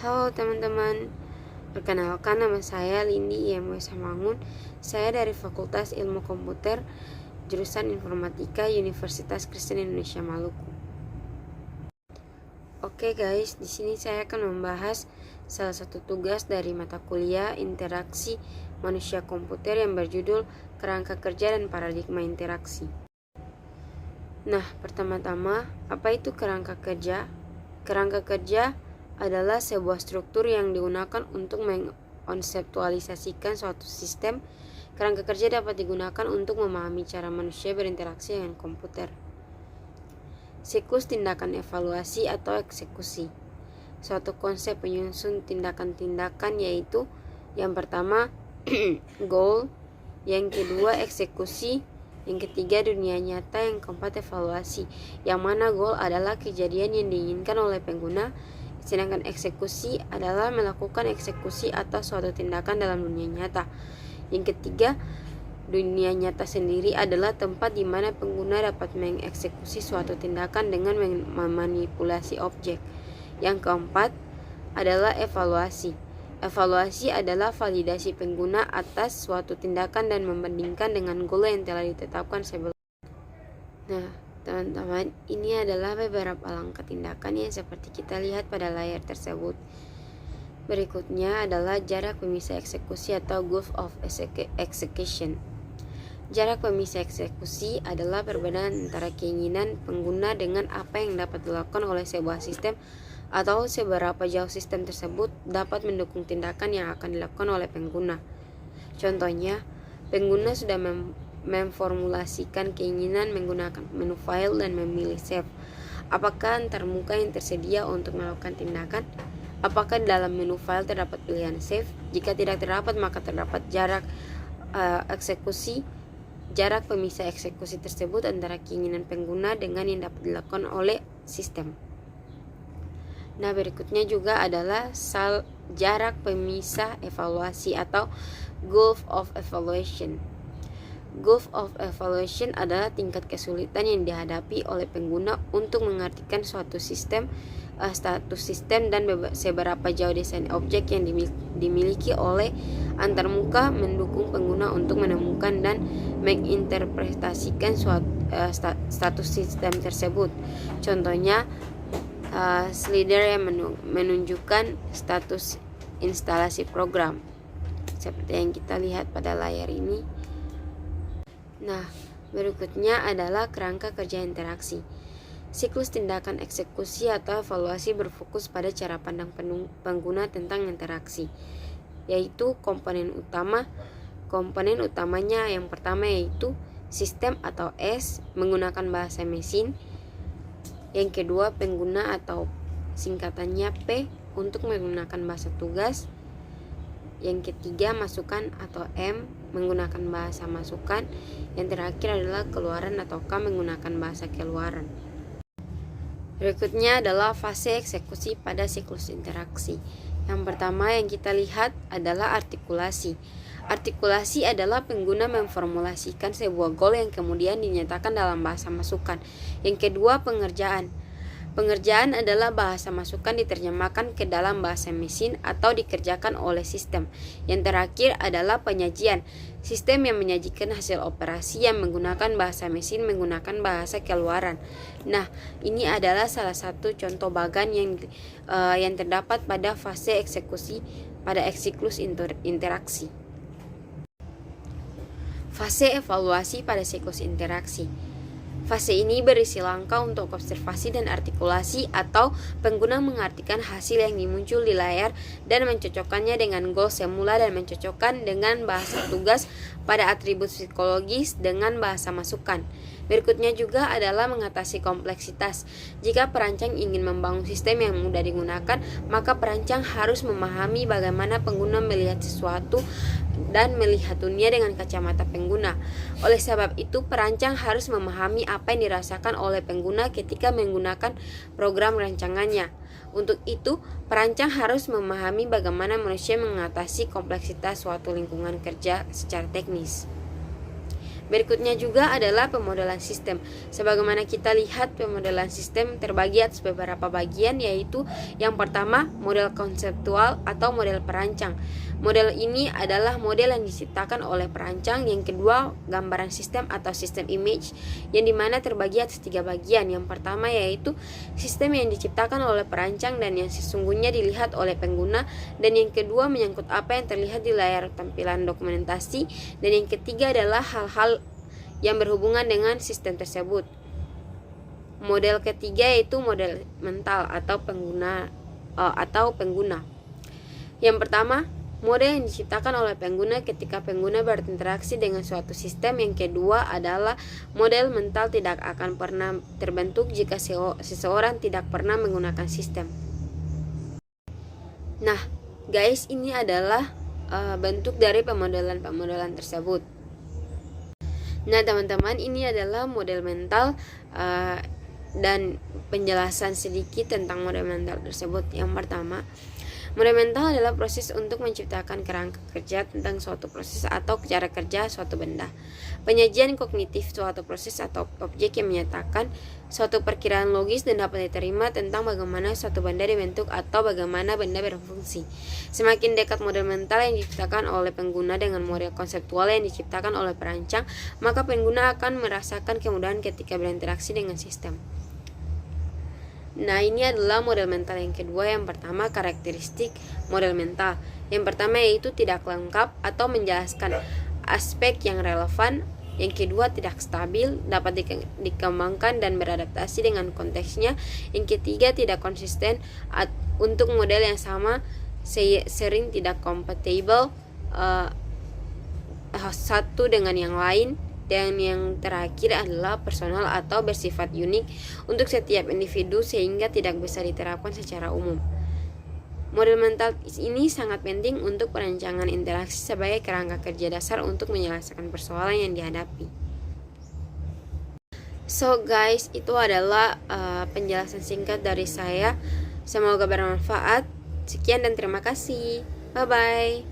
Halo teman-teman, perkenalkan nama saya Lindi IMW Samangun. Saya dari Fakultas Ilmu Komputer, jurusan Informatika Universitas Kristen Indonesia Maluku. Oke guys, di sini saya akan membahas salah satu tugas dari mata kuliah Interaksi Manusia Komputer yang berjudul Kerangka Kerja dan Paradigma Interaksi. Nah, pertama-tama, apa itu kerangka kerja? Kerangka kerja adalah sebuah struktur yang digunakan untuk mengkonseptualisasikan suatu sistem. Kerangka kerja dapat digunakan untuk memahami cara manusia berinteraksi dengan komputer. Siklus tindakan evaluasi atau eksekusi. Suatu konsep penyusun tindakan-tindakan yaitu yang pertama goal, yang kedua eksekusi, yang ketiga dunia nyata, yang keempat evaluasi. Yang mana goal adalah kejadian yang diinginkan oleh pengguna, sedangkan eksekusi adalah melakukan eksekusi atas suatu tindakan dalam dunia nyata. Yang ketiga, dunia nyata sendiri adalah tempat di mana pengguna dapat mengeksekusi suatu tindakan dengan memanipulasi objek. Yang keempat adalah evaluasi. Evaluasi adalah validasi pengguna atas suatu tindakan dan membandingkan dengan goal yang telah ditetapkan sebelumnya. Nah, teman-teman, ini adalah beberapa langkah tindakan yang seperti kita lihat pada layar tersebut. Berikutnya adalah jarak pemisah eksekusi atau gulf of execution. Jarak pemisah eksekusi adalah perbedaan antara keinginan pengguna dengan apa yang dapat dilakukan oleh sebuah sistem atau seberapa jauh sistem tersebut dapat mendukung tindakan yang akan dilakukan oleh pengguna. Contohnya, pengguna sudah memformulasikan keinginan menggunakan menu file dan memilih save. Apakah antarmuka yang tersedia untuk melakukan tindakan? Apakah dalam menu file terdapat pilihan save? Jika tidak terdapat, maka terdapat jarak eksekusi. Jarak pemisah eksekusi tersebut antara keinginan pengguna dengan yang dapat dilakukan oleh sistem. Nah, berikutnya juga adalah jarak pemisah evaluasi atau gulf of evaluation. Gulf of evaluation adalah tingkat kesulitan yang dihadapi oleh pengguna untuk mengartikan suatu sistem, status sistem, dan seberapa jauh desain objek yang dimiliki oleh antarmuka mendukung pengguna untuk menemukan dan menginterpretasikan suatu status sistem tersebut. Contohnya, slider yang menunjukkan status instalasi program seperti yang kita lihat pada layar ini. Nah, berikutnya adalah kerangka kerja interaksi. Siklus tindakan eksekusi atau evaluasi berfokus pada cara pandang pengguna tentang interaksi, yaitu komponen utamanya yang pertama yaitu sistem atau S menggunakan bahasa mesin. Yang kedua, pengguna atau singkatannya P untuk menggunakan bahasa tugas. Yang ketiga, masukan atau M menggunakan bahasa masukan. Yang terakhir adalah keluaran atau K menggunakan bahasa keluaran. Berikutnya adalah fase eksekusi pada siklus interaksi. Yang pertama yang kita lihat adalah artikulasi. Artikulasi adalah pengguna memformulasikan sebuah goal yang kemudian dinyatakan dalam bahasa masukan. Yang kedua, pengerjaan. Pengerjaan adalah bahasa masukan diterjemahkan ke dalam bahasa mesin atau dikerjakan oleh sistem. Yang terakhir adalah penyajian. Sistem yang menyajikan hasil operasi yang menggunakan bahasa mesin menggunakan bahasa keluaran. Nah, ini adalah salah satu contoh bagan yang terdapat pada fase eksekusi pada siklus interaksi. Fase evaluasi pada siklus interaksi. Fase ini berisi langkah untuk observasi dan artikulasi atau pengguna mengartikan hasil yang muncul di layar dan mencocokkannya dengan goal semula dan mencocokkan dengan bahasa tugas pada atribut psikologis dengan bahasa masukan. Berikutnya juga adalah mengatasi kompleksitas. Jika perancang ingin membangun sistem yang mudah digunakan, maka perancang harus memahami bagaimana pengguna melihat sesuatu dan melihat dunia dengan kacamata pengguna. Oleh sebab itu, perancang harus memahami apa yang dirasakan oleh pengguna ketika menggunakan program rancangannya. Untuk itu, perancang harus memahami bagaimana manusia mengatasi kompleksitas suatu lingkungan kerja secara teknis. Berikutnya juga adalah pemodelan sistem. Sebagaimana kita lihat, pemodelan sistem terbagi atas beberapa bagian, yaitu yang pertama model konseptual atau model perancang. Model ini adalah model yang diciptakan oleh perancang. Yang kedua, gambaran sistem atau sistem image, yang dimana terbagi atas 3 bagian. Yang pertama yaitu sistem yang diciptakan oleh perancang dan yang sesungguhnya dilihat oleh pengguna. Dan yang kedua menyangkut apa yang terlihat di layar tampilan dokumentasi. Dan yang ketiga adalah hal-hal yang berhubungan dengan sistem tersebut. Model ketiga yaitu model mental atau pengguna. Yang pertama, model yang diciptakan oleh pengguna ketika pengguna berinteraksi dengan suatu sistem. Yang kedua adalah model mental tidak akan pernah terbentuk jika seseorang tidak pernah menggunakan sistem. Nah, guys, ini adalah bentuk dari pemodelan tersebut. Nah, teman-teman, ini adalah model mental dan penjelasan sedikit tentang model mental tersebut. Yang pertama, model mental adalah proses untuk menciptakan kerangka kerja tentang suatu proses atau cara kerja suatu benda. Penyajian kognitif suatu proses atau objek yang menyatakan suatu perkiraan logis dan dapat diterima tentang bagaimana suatu benda dibentuk atau bagaimana benda berfungsi. Semakin dekat model mental yang diciptakan oleh pengguna dengan model konseptual yang diciptakan oleh perancang, maka pengguna akan merasakan kemudahan ketika berinteraksi dengan sistem. Nah, ini adalah model mental yang kedua. Yang pertama, karakteristik model mental. Yang pertama yaitu tidak lengkap atau menjelaskan aspek yang relevan. Yang kedua, tidak stabil, dapat dikembangkan dan beradaptasi dengan konteksnya. Yang ketiga, tidak konsisten untuk model yang sama, sering tidak compatible satu dengan yang lain. Dan yang terakhir adalah personal atau bersifat unik untuk setiap individu sehingga tidak bisa diterapkan secara umum. Model mental ini sangat penting untuk perancangan interaksi sebagai kerangka kerja dasar untuk menyelesaikan persoalan yang dihadapi. So guys, itu adalah penjelasan singkat dari saya. Semoga bermanfaat. Sekian dan terima kasih. Bye-bye.